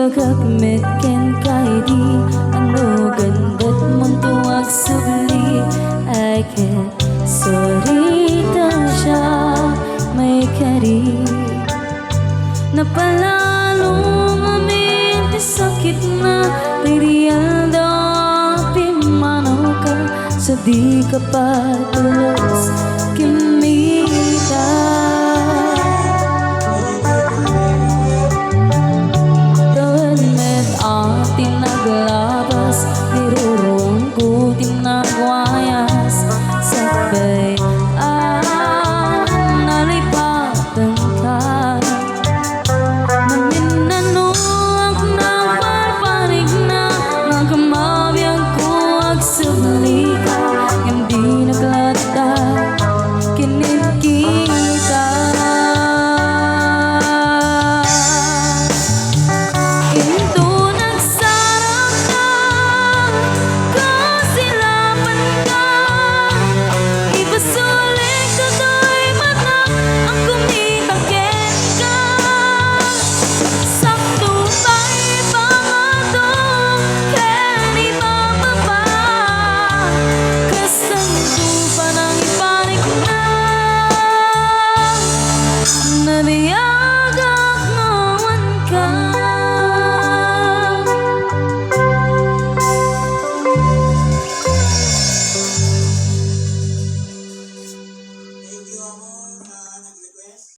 magagmit ken kay di ano gandat mong tuwag subli. I can't sorry ka siya may kari napalalong amin ti sakit na real daw pimanaw ka sa di ka patuloy.